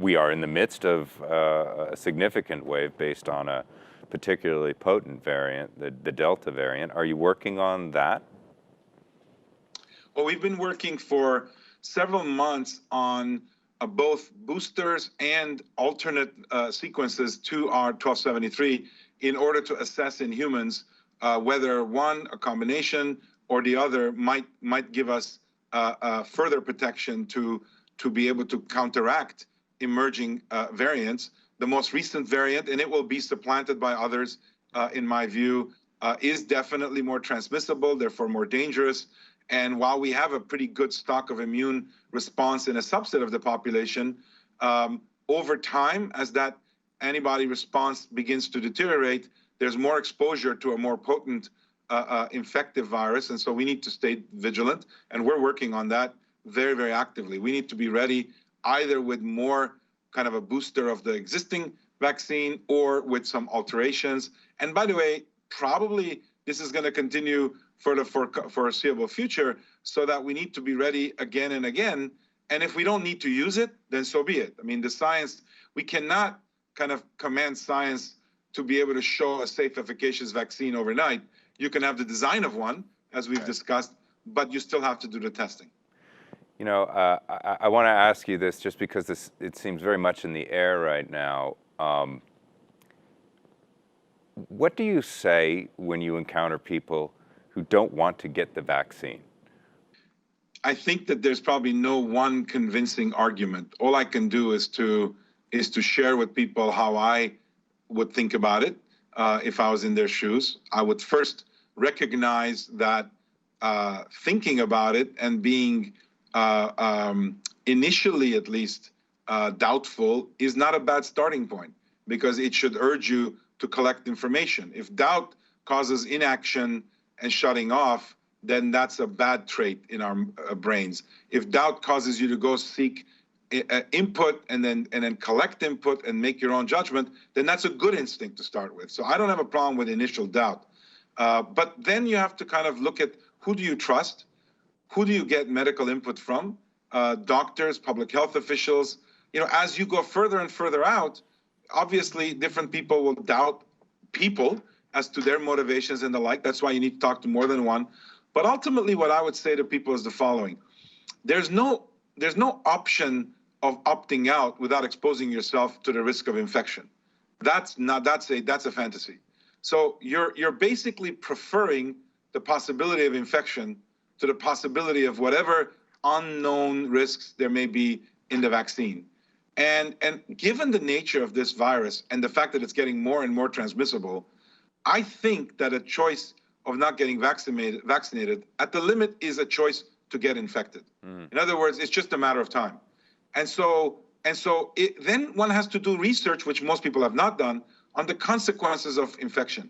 we are in the midst of a significant wave based on a particularly potent variant, the Delta variant. Are you working on that? Well, we've been working for several months on both boosters and alternate sequences to our 1273 in order to assess in humans whether one, a combination, or the other might give us further protection to be able to counteract emerging variants. The most recent variant, and it will be supplanted by others, in my view, is definitely more transmissible, therefore more dangerous. And while we have a pretty good stock of immune response in a subset of the population, over time, as that antibody response begins to deteriorate, there's more exposure to a more potent infective virus. And so we need to stay vigilant. And we're working on that very, very actively. We need to be ready either with more kind of a booster of the existing vaccine or with some alterations. And by the way, probably this is going to continue for the foreseeable future, so that we need to be ready again and again. And if we don't need to use it, then so be it. I mean, the science, we cannot kind of command science to be able to show a safe, efficacious vaccine overnight. You can have the design of one, as we've discussed, but you still have to do the testing. You know, I want to ask you this just because it seems very much in the air right now. What do you say when you encounter people who don't want to get the vaccine? I think that there's probably no one convincing argument. All I can do is to share with people how I would think about it if I was in their shoes. I would first recognize that thinking about it and being initially at least doubtful is not a bad starting point, because it should urge you to collect information. If doubt causes inaction and shutting off, then that's a bad trait in our brains. If doubt causes you to go seek input and then collect input and make your own judgment, then that's a good instinct to start with. So I don't have a problem with initial doubt. But then you have to kind of look at, who do you trust? Who do you get medical input from? Doctors, public health officials. You know, as you go further and further out, obviously different people will doubt people as to their motivations and the like. That's why you need to talk to more than one. But ultimately, what I would say to people is the following: there's no option of opting out without exposing yourself to the risk of infection. That's a fantasy. So you're basically preferring the possibility of infection to the possibility of whatever unknown risks there may be in the vaccine. And given the nature of this virus and the fact that it's getting more and more transmissible, I think that a choice of not getting vaccinated at the limit is a choice to get infected. In other words, it's just a matter of time. And so then one has to do research, which most people have not done, on the consequences of infection.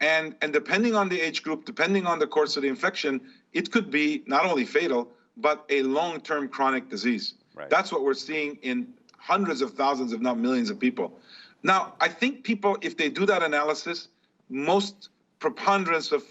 And depending on the age group, depending on the course of the infection, it could be not only fatal, but a long-term chronic disease. Right. That's what we're seeing in hundreds of thousands, if not millions of people. Now, I think people, if they do that analysis, most preponderance of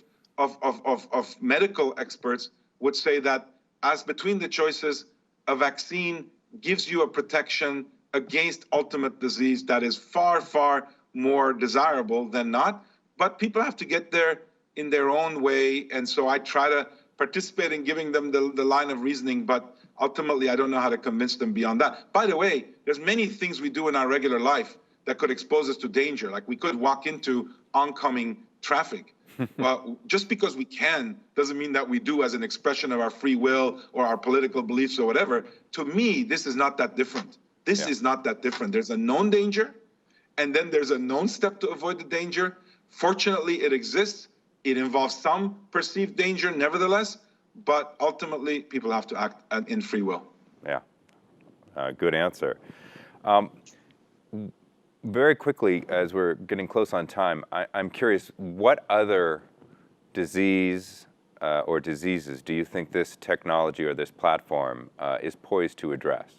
medical experts would say that as between the choices, a vaccine gives you a protection against ultimate disease that is far, far more desirable than not. But people have to get there in their own way. And so I try to participate in giving them the line of reasoning, but ultimately I don't know how to convince them beyond that. By the way, there's many things we do in our regular life that could expose us to danger. Like we could walk into oncoming traffic. Well, just because we can doesn't mean that we do as an expression of our free will or our political beliefs or whatever. To me, this is not that different. This is not that different. There's a known danger, and then there's a known step to avoid the danger. Fortunately, it exists. It involves some perceived danger, nevertheless, but ultimately, people have to act in free will. Yeah, good answer. Very quickly, as we're getting close on time, I'm curious, what other disease or diseases do you think this technology or this platform is poised to address?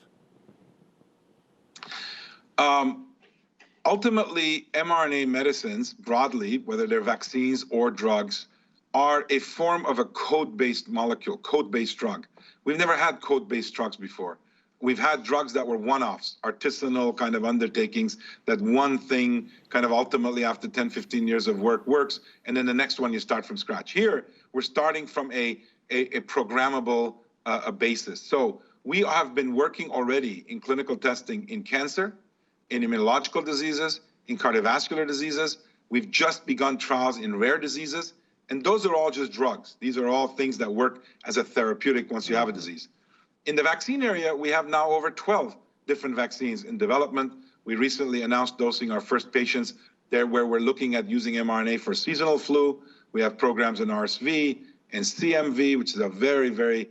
Ultimately, mRNA medicines, broadly, whether they're vaccines or drugs, are a form of a code-based molecule, code-based drug. We've never had code-based drugs before. we've had drugs that were one-offs, artisanal kind of undertakings, that one thing kind of ultimately after 10, 15 years of work works, and then the next one you start from scratch. Here, we're starting from a programmable basis. So we have been working already in clinical testing in cancer, in immunological diseases, in cardiovascular diseases. We've just begun trials in rare diseases, and those are all just drugs. These are all things that work as a therapeutic once you have a disease. In the vaccine area, we have now over 12 different vaccines in development. We recently announced dosing our first patients there, where we're looking at using mRNA for seasonal flu. We have programs in RSV and CMV, which is a very, very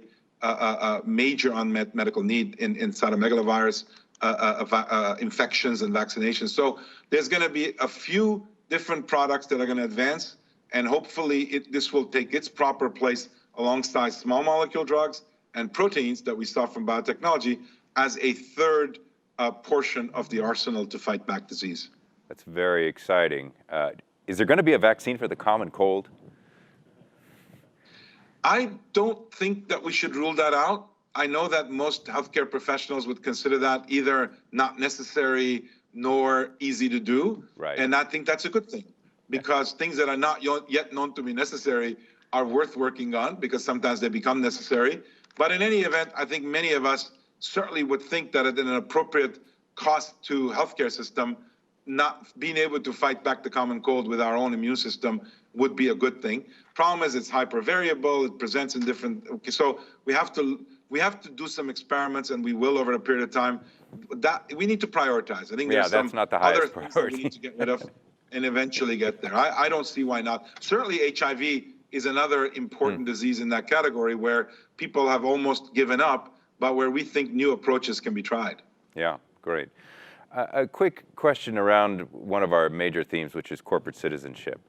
major unmet medical need in cytomegalovirus infections and vaccinations. So there's going to be a few different products that are going to advance, and hopefully this will take its proper place alongside small molecule drugs and proteins that we saw from biotechnology as a third portion of the arsenal to fight back disease. That's very exciting. Is there going to be a vaccine for the common cold? I don't think that we should rule that out. I know that most healthcare professionals would consider that either not necessary nor easy to do. Right. And I think that's a good thing, because things that are not yet known to be necessary are worth working on, because sometimes they become necessary. But in any event, I think many of us certainly would think that at an appropriate cost to healthcare system, not being able to fight back the common cold with our own immune system would be a good thing. Problem is, it's hypervariable. It presents in different. Okay, so we have to do some experiments, and we will over a period of time. That we need to prioritize. I think there's some not the other highest things priority. that we need to get rid of, and eventually get there. I don't see why not. Certainly, HIV is another important disease in that category where people have almost given up, but where we think new approaches can be tried. Yeah, great. A quick question around one of our major themes, which is corporate citizenship.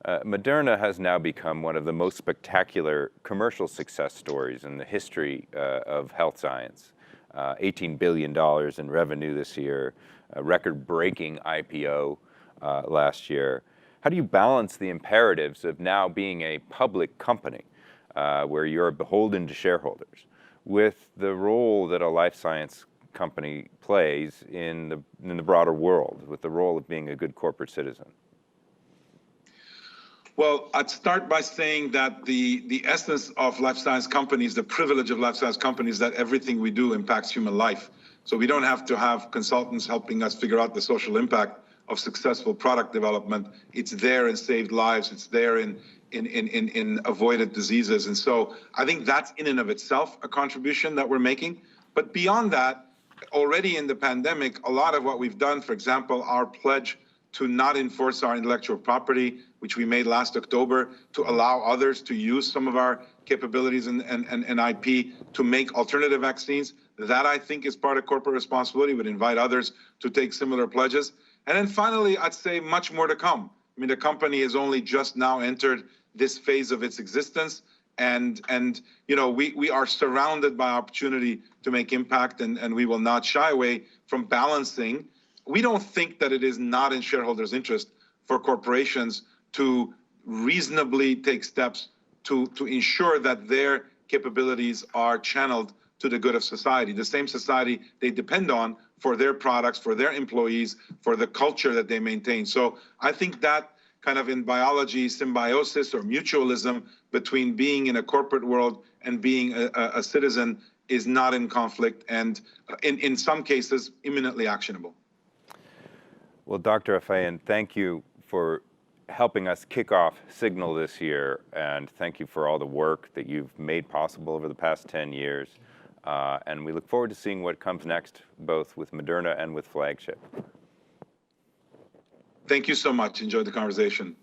Moderna has now become one of the most spectacular commercial success stories in the history of health science. $18 billion in revenue this year, a record-breaking IPO last year. How do you balance the imperatives of now being a public company where you're beholden to shareholders with the role that a life science company plays in the broader world, with the role of being a good corporate citizen? Well, I'd start by saying that the essence of life science companies, the privilege of life science companies, that everything we do impacts human life. So we don't have to have consultants helping us figure out the social impact of successful product development. It's there in saved lives. It's there in avoided diseases. And so I think that's in and of itself a contribution that we're making. But beyond that, already in the pandemic, a lot of what we've done, for example, our pledge to not enforce our intellectual property, which we made last October, to allow others to use some of our capabilities and IP to make alternative vaccines, that I think is part of corporate responsibility. Would invite others to take similar pledges. And then finally, I'd say much more to come. I mean, the company has only just now entered this phase of its existence. And you know, we are surrounded by opportunity to make impact, and we will not shy away from balancing. We don't think that it is not in shareholders' interest for corporations to reasonably take steps to ensure that their capabilities are channeled to the good of society, the same society they depend on for their products, for their employees, for the culture that they maintain. So I think that kind of in biology, symbiosis or mutualism between being in a corporate world and being a citizen is not in conflict, and in some cases, imminently actionable. Well, Dr. Afeyan, thank you for helping us kick off Signal this year, and thank you for all the work that you've made possible over the past 10 years. And we look forward to seeing what comes next, both with Moderna and with Flagship. Thank you so much. Enjoyed the conversation.